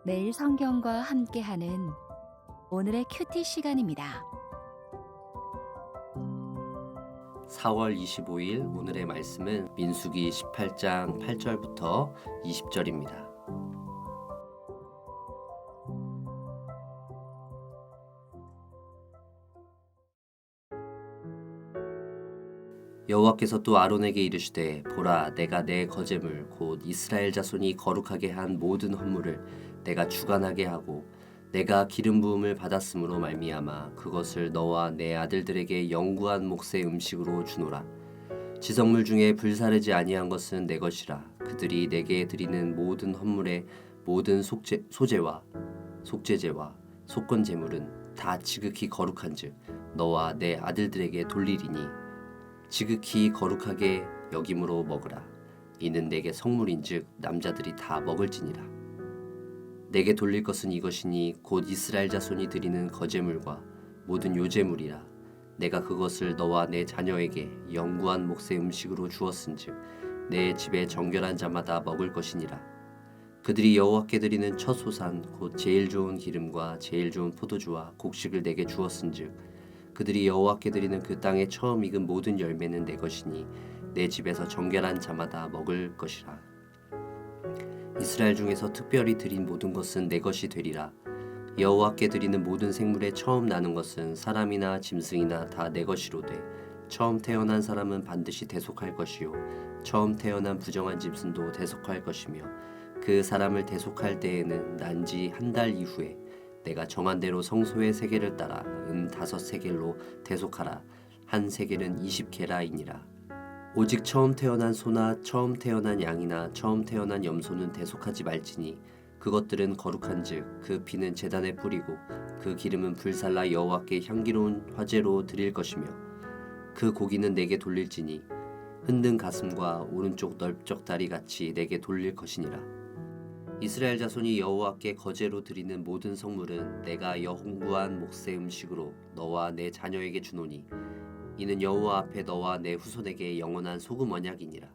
매일 성경과 함께하는 오늘의 큐티 시간입니다. 4월 25일 오늘의 말씀은 민수기 18장 8절부터 20절입니다. 여호와께서 또 아론에게 이르시되 보라 내가 내 거제물 곧 이스라엘 자손이 거룩하게 한 모든 헌물을 내가 주관하게 하고 내가 기름 부음을 받았으므로 말미암아 그것을 너와 내 아들들에게 영구한 몫의 음식으로 주노라. 지성물 중에 불사르지 아니한 것은 내 것이라. 그들이 내게 드리는 모든 헌물의 모든 소제와 속죄제와 속건 제물은 다 지극히 거룩한즉 너와 내 아들들에게 돌리리니 지극히 거룩하게 여김으로 먹으라. 이는 내게 성물인즉 남자들이 다 먹을지니라. 내게 돌릴 것은 이것이니 곧 이스라엘 자손이 드리는 거제물과 모든 요제물이라. 내가 그것을 너와 내 자녀에게 영구한 몫의 음식으로 주었은즉 내 집에 정결한 자마다 먹을 것이니라. 그들이 여호와께 드리는 첫 소산 곧 제일 좋은 기름과 제일 좋은 포도주와 곡식을 내게 주었은즉 그들이 여호와께 드리는 그 땅에 처음 익은 모든 열매는 내 것이니 내 집에서 정결한 자마다 먹을 것이라. 이스라엘 중에서 특별히 드린 모든 것은 내 것이 되리라. 여호와께 드리는 모든 생물에 처음 나는 것은 사람이나 짐승이나 다 내 것이로되 처음 태어난 사람은 반드시 대속할 것이요 처음 태어난 부정한 짐승도 대속할 것이며 그 사람을 대속할 때에는 난 지 한 달 이후에 내가 정한 대로 성소의 세겔을 따라 은 5세겔로 대속하라. 한 세겔은 20게라이니라. 오직 처음 태어난 소나 처음 태어난 양이나 처음 태어난 염소는 대속하지 말지니 그것들은 거룩한즉 그 피는 제단에 뿌리고 그 기름은 불살라 여호와께 향기로운 화제로 드릴 것이며 그 고기는 내게 돌릴지니 흔든 가슴과 오른쪽 넓적 다리 같이 내게 돌릴 것이니라. 이스라엘 자손이 여호와께 거제로 드리는 모든 성물은 내가 영구한 몫의 음식으로 너와 내 자녀에게 주노니 이는 여호와 앞에 너와 내 후손에게 영원한 소금 언약이니라.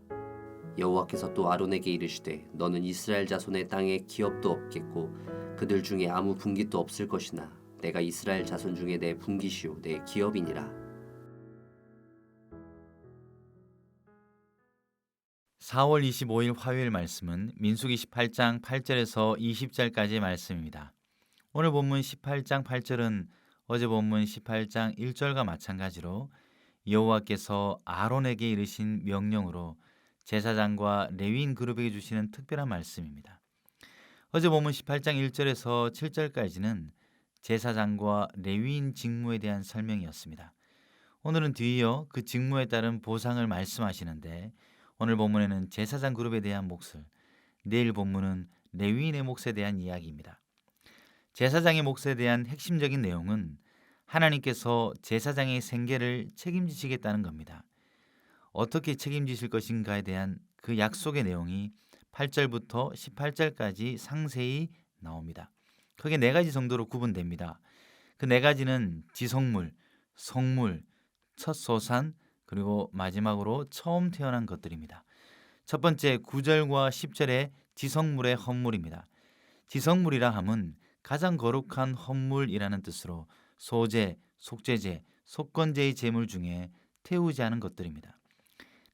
여호와께서 또 아론에게 이르시되 너는 이스라엘 자손의 땅에 기업도 없겠고 그들 중에 아무 분깃도 없을 것이나 내가 이스라엘 자손 중에 내 분깃이요 내 기업이니라. 4월 25일 화요일 말씀은 민수기 18장 8절에서 20절까지의 말씀입니다. 오늘 본문 18장 8절은 어제 본문 18장 1절과 마찬가지로 여호와께서 아론에게 이르신 명령으로 제사장과 레위인 그룹에게 주시는 특별한 말씀입니다. 어제 본문 18장 1절에서 7절까지는 제사장과 레위인 직무에 대한 설명이었습니다. 오늘은 뒤이어 그 직무에 따른 보상을 말씀하시는데 오늘 본문에는 제사장 그룹에 대한 몫을, 내일 본문은 레위인의 몫에 대한 이야기입니다. 제사장의 몫에 대한 핵심적인 내용은 하나님께서 제사장의 생계를 책임지시겠다는 겁니다. 어떻게 책임지실 것인가에 대한 그 약속의 내용이 8절부터 18절까지 상세히 나옵니다. 크게 4가지 정도로 구분됩니다. 그 4가지는 지성물, 성물, 첫소산, 그리고 마지막으로 처음 태어난 것들입니다. 첫 번째 9절과 10절의 지성물의 헌물입니다. 지성물이라 함은 가장 거룩한 헌물이라는 뜻으로 소제, 속죄제, 속건제의 제물 중에 태우지 않은 것들입니다.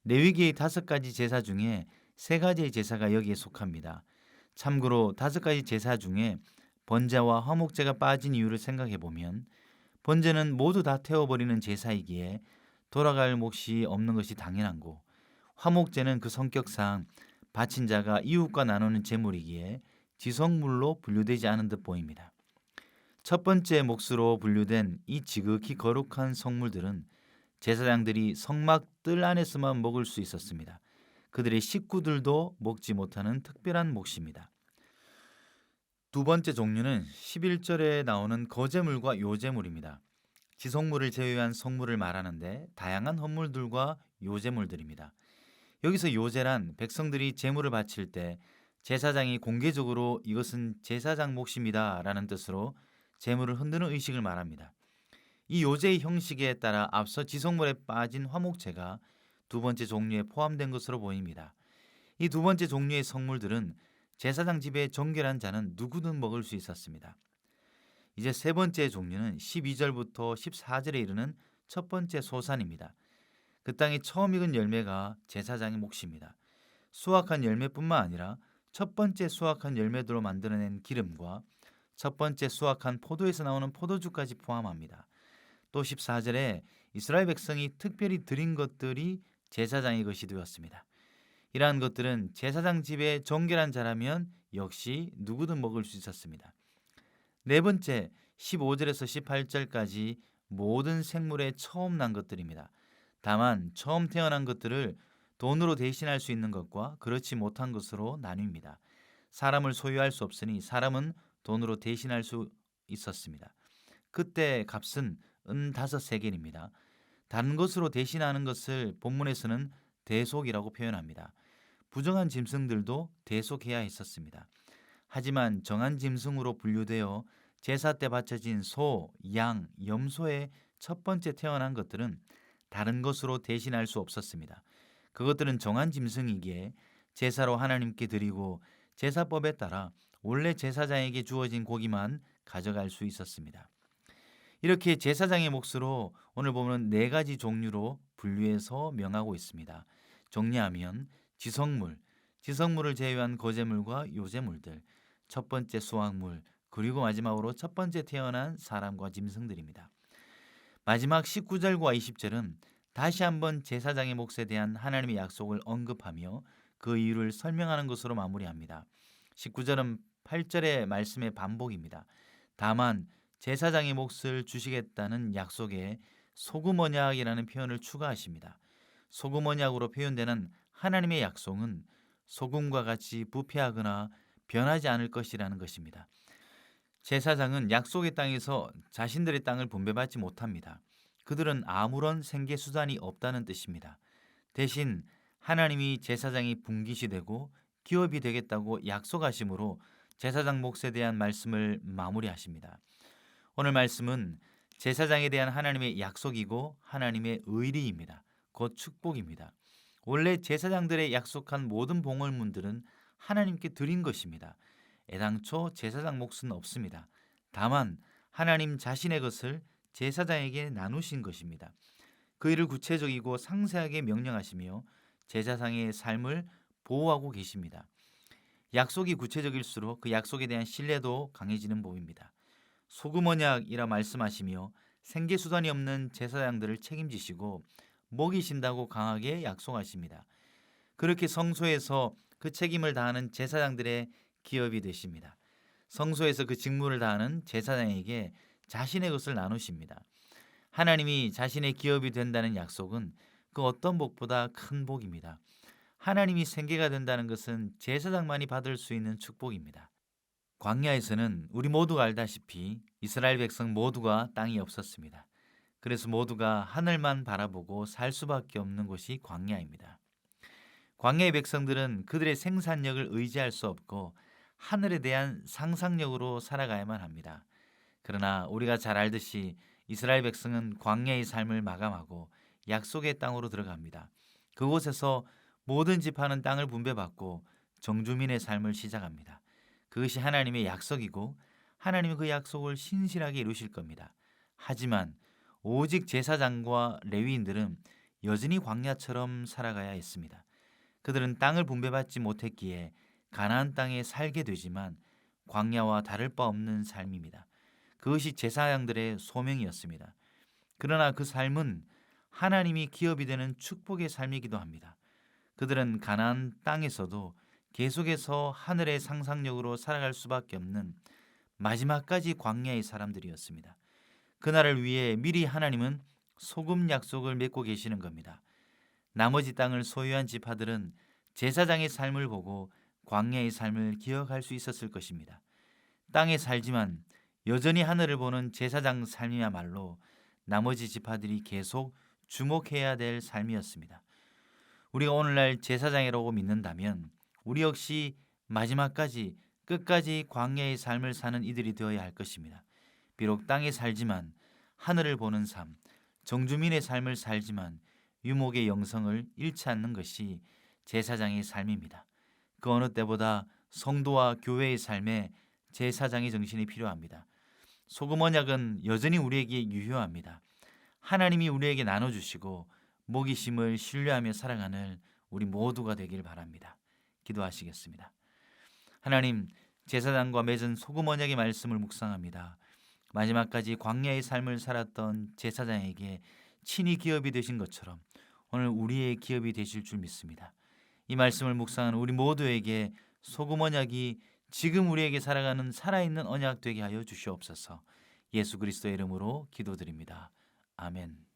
레위기의 5가지 제사 중에 3가지의 제사가 여기에 속합니다. 참고로 5가지 제사 중에 번제와 화목제가 빠진 이유를 생각해 보면 번제는 모두 다 태워버리는 제사이기에 돌아갈 몫이 없는 것이 당연하고 화목제는 그 성격상 바친 자가 이웃과 나누는 제물이기에 지성물로 분류되지 않은 듯 보입니다. 첫 번째 몫으로 분류된 이 지극히 거룩한 성물들은 제사장들이 성막 뜰 안에서만 먹을 수 있었습니다. 그들의 식구들도 먹지 못하는 특별한 몫입니다. 두 번째 종류는 11절에 나오는 거제물과 요제물입니다. 지성물을 제외한 성물을 말하는데 다양한 헌물들과 요제물들입니다. 여기서 요제란 백성들이 제물을 바칠 때 제사장이 공개적으로 이것은 제사장 몫입니다 라는 뜻으로 제물을 흔드는 의식을 말합니다. 이 요제의 형식에 따라 앞서 지성물에 빠진 화목제가 두 번째 종류에 포함된 것으로 보입니다. 이 두 번째 종류의 성물들은 제사장 집에 정결한 자는 누구든 먹을 수 있었습니다. 이제 세 번째 종류는 12절부터 14절에 이르는 첫 번째 소산입니다. 그 땅에 처음 익은 열매가 제사장의 몫입니다. 수확한 열매뿐만 아니라 첫 번째 수확한 열매들로 만들어낸 기름과 첫 번째 수확한 포도에서 나오는 포도주까지 포함합니다. 또 14절에 이스라엘 백성이 특별히 드린 것들이 제사장의 것이 되었습니다. 이러한 것들은 제사장 집에 정결한 자라면 역시 누구든 먹을 수 있었습니다. 네 번째 15절에서 18절까지 모든 생물에 처음 난 것들입니다. 다만 처음 태어난 것들을 돈으로 대신할 수 있는 것과 그렇지 못한 것으로 나뉩니다. 사람을 소유할 수 없으니 사람은 돈으로 대신할 수 있었습니다. 그때 값은 은 5세겔입니다. 다른 것으로 대신하는 것을 본문에서는 대속이라고 표현합니다. 부정한 짐승들도 대속해야 했었습니다. 하지만 정한 짐승으로 분류되어 제사 때 바쳐진 소, 양, 염소의 첫 번째 태어난 것들은 다른 것으로 대신할 수 없었습니다. 그것들은 정한 짐승이기에 제사로 하나님께 드리고 제사법에 따라 원래 제사장에게 주어진 고기만 가져갈 수 있었습니다. 이렇게 제사장의 몫으로 오늘 보면 4가지 종류로 분류해서 명하고 있습니다. 정리하면 지성물을 제외한 거제물과 요제물들, 첫 번째 수확물, 그리고 마지막으로 첫 번째 태어난 사람과 짐승들입니다. 마지막 19절과 20절은 다시 한번 제사장의 몫에 대한 하나님의 약속을 언급하며 그 이유를 설명하는 것으로 마무리합니다. 19절은 8절의 말씀의 반복입니다. 다만 제사장의 몫을 주시겠다는 약속에 소금 언약이라는 표현을 추가하십니다. 소금 언약으로 표현되는 하나님의 약속은 소금과 같이 부패하거나 변하지 않을 것이라는 것입니다. 제사장은 약속의 땅에서 자신들의 땅을 분배받지 못합니다. 그들은 아무런 생계 수단이 없다는 뜻입니다. 대신 하나님이 제사장이 분깃이 되고 기업이 되겠다고 약속하심으로 제사장 몫에 대한 말씀을 마무리하십니다. 오늘 말씀은 제사장에 대한 하나님의 약속이고 하나님의 의리입니다. 곧 축복입니다. 원래 제사장들의 약속한 모든 봉헌물들은 하나님께 드린 것입니다. 애당초 제사장 몫은 없습니다. 다만 하나님 자신의 것을 제사장에게 나누신 것입니다. 그 일을 구체적이고 상세하게 명령하시며 제사장의 삶을 보호하고 계십니다. 약속이 구체적일수록 그 약속에 대한 신뢰도 강해지는 법입니다. 소금 언약이라 말씀하시며 생계 수단이 없는 제사장들을 책임지시고 먹이신다고 강하게 약속하십니다. 그렇게 성소에서 그 책임을 다하는 제사장들의 기업이 되십니다. 성소에서 그 직무를 다하는 제사장에게 자신의 것을 나누십니다. 하나님이 자신의 기업이 된다는 약속은 그 어떤 복보다 큰 복입니다. 하나님이 생계가 된다는 것은 제사장만이 받을 수 있는 축복입니다. 광야에서는 우리 모두가 알다시피 이스라엘 백성 모두가 땅이 없었습니다. 그래서 모두가 하늘만 바라보고 살 수밖에 없는 곳이 광야입니다. 광야의 백성들은 그들의 생산력을 의지할 수 없고 하늘에 대한 상상력으로 살아가야만 합니다. 그러나 우리가 잘 알듯이 이스라엘 백성은 광야의 삶을 마감하고 약속의 땅으로 들어갑니다. 그곳에서 모든 지파는 땅을 분배받고 정주민의 삶을 시작합니다. 그것이 하나님의 약속이고 하나님은 그 약속을 신실하게 이루실 겁니다. 하지만 오직 제사장과 레위인들은 여전히 광야처럼 살아가야 했습니다. 그들은 땅을 분배받지 못했기에 가나안 땅에 살게 되지만 광야와 다를 바 없는 삶입니다. 그것이 제사장들의 소명이었습니다. 그러나 그 삶은 하나님이 기업이 되는 축복의 삶이기도 합니다. 그들은 가나안 땅에서도 계속해서 하늘의 상상력으로 살아갈 수밖에 없는 마지막까지 광야의 사람들이었습니다. 그날을 위해 미리 하나님은 소금 약속을 맺고 계시는 겁니다. 나머지 땅을 소유한 지파들은 제사장의 삶을 보고 광야의 삶을 기억할 수 있었을 것입니다. 땅에 살지만 여전히 하늘을 보는 제사장 삶이야말로 나머지 지파들이 계속 주목해야 될 삶이었습니다. 우리가 오늘날 제사장이라고 믿는다면 우리 역시 마지막까지 끝까지 광야의 삶을 사는 이들이 되어야 할 것입니다. 비록 땅에 살지만 하늘을 보는 삶, 정주민의 삶을 살지만 유목의 영성을 잃지 않는 것이 제사장의 삶입니다. 그 어느 때보다 성도와 교회의 삶에 제사장의 정신이 필요합니다. 소금 언약은 여전히 우리에게 유효합니다. 하나님이 우리에게 나눠주시고 목이심을 신뢰하며 살아가는 우리 모두가 되길 바랍니다. 기도하시겠습니다. 하나님, 제사장과 맺은 소금 언약의 말씀을 묵상합니다. 마지막까지 광야의 삶을 살았던 제사장에게 친히 기업이 되신 것처럼 오늘 우리의 기업이 되실 줄 믿습니다. 이 말씀을 묵상하는 우리 모두에게 소금 언약이 지금 우리에게 살아가는 살아있는 언약 되게 하여 주시옵소서. 예수 그리스도의 이름으로 기도드립니다. 아멘.